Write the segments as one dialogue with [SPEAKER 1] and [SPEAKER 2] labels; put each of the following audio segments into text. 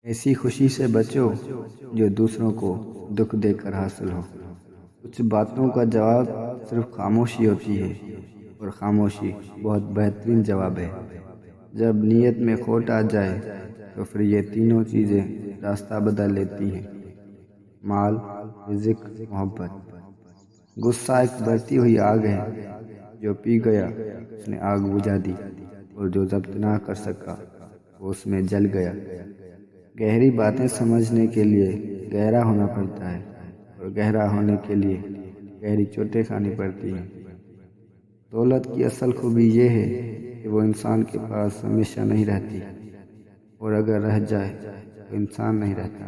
[SPEAKER 1] ایسی خوشی سے بچو جو دوسروں کو دکھ دے کر حاصل ہو۔ کچھ باتوں کا جواب صرف خاموشی ہوتی ہے، اور خاموشی بہت بہترین جواب ہے۔ جب نیت میں کھوٹ آ جائے تو پھر یہ تینوں چیزیں راستہ بدل لیتی ہیں: مال، رزق، محبت۔ غصہ ایک بڑھتی ہوئی آگ ہے، جو پی گیا اس نے آگ بجھا دی، اور جو ضبط نہ کر سکا وہ اس میں جل گیا۔ گہری باتیں سمجھنے کے لیے گہرا ہونا پڑتا ہے، اور گہرا ہونے کے لیے گہری چوٹیں کھانی پڑتی ہیں۔ دولت کی اصل خوبی یہ ہے کہ وہ انسان کے پاس ہمیشہ نہیں رہتی، اور اگر رہ جائے تو انسان نہیں رہتا۔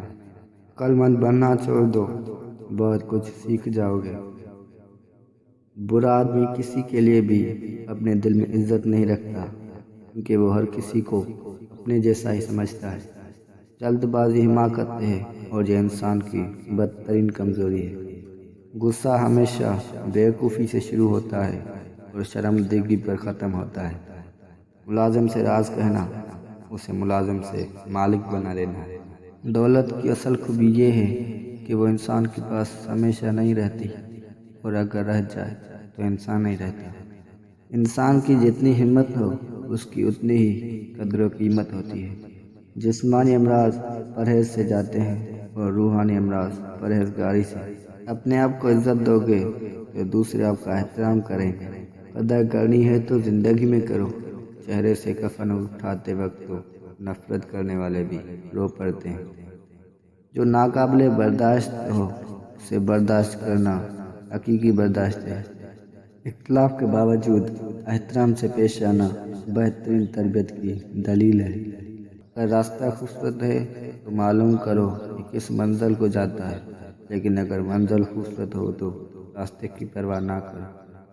[SPEAKER 1] عقل مند بننا چھوڑ دو، بہت کچھ سیکھ جاؤ گے۔ برا آدمی کسی کے لیے بھی اپنے دل میں عزت نہیں رکھتا، کیونکہ وہ ہر کسی کو اپنے جیسا ہی سمجھتا ہے۔ جلد بازی حماقت ہے، اور یہ انسان کی بدترین کمزوری ہے۔ غصہ ہمیشہ بیوقوفی سے شروع ہوتا ہے اور شرمندگی پر ختم ہوتا ہے۔ ملازم سے راز کہنا اسے ملازم سے مالک بنا لینا ہے۔ دولت کی اصل خوبی یہ ہے کہ وہ انسان کے پاس ہمیشہ نہیں رہتی، اور اگر رہ جائے تو انسان نہیں رہتا۔ انسان کی جتنی ہمت ہو اس کی اتنی ہی قدر و قیمت ہوتی ہے۔ جسمانی امراض پرہیز سے جاتے ہیں، اور روحانی امراض پرہیزگاری سے۔ اپنے آپ کو عزت دو گے تو دوسرے آپ کا احترام کریں گے۔ قدر کرنی ہے تو زندگی میں کرو۔ چہرے سے کفن اٹھاتے وقت تو نفرت کرنے والے بھی رو پڑتے ہیں۔ جو ناقابل برداشت ہو اسے برداشت کرنا حقیقی برداشت ہے۔ اختلاف کے باوجود احترام سے پیش آنا بہترین تربیت کی دلیل ہے۔ اگر راستہ خوبصورت ہے تو معلوم کرو کہ کس منزل کو جاتا ہے، لیکن اگر منزل خوبصورت ہو تو راستے کی پرواہ نہ کرو۔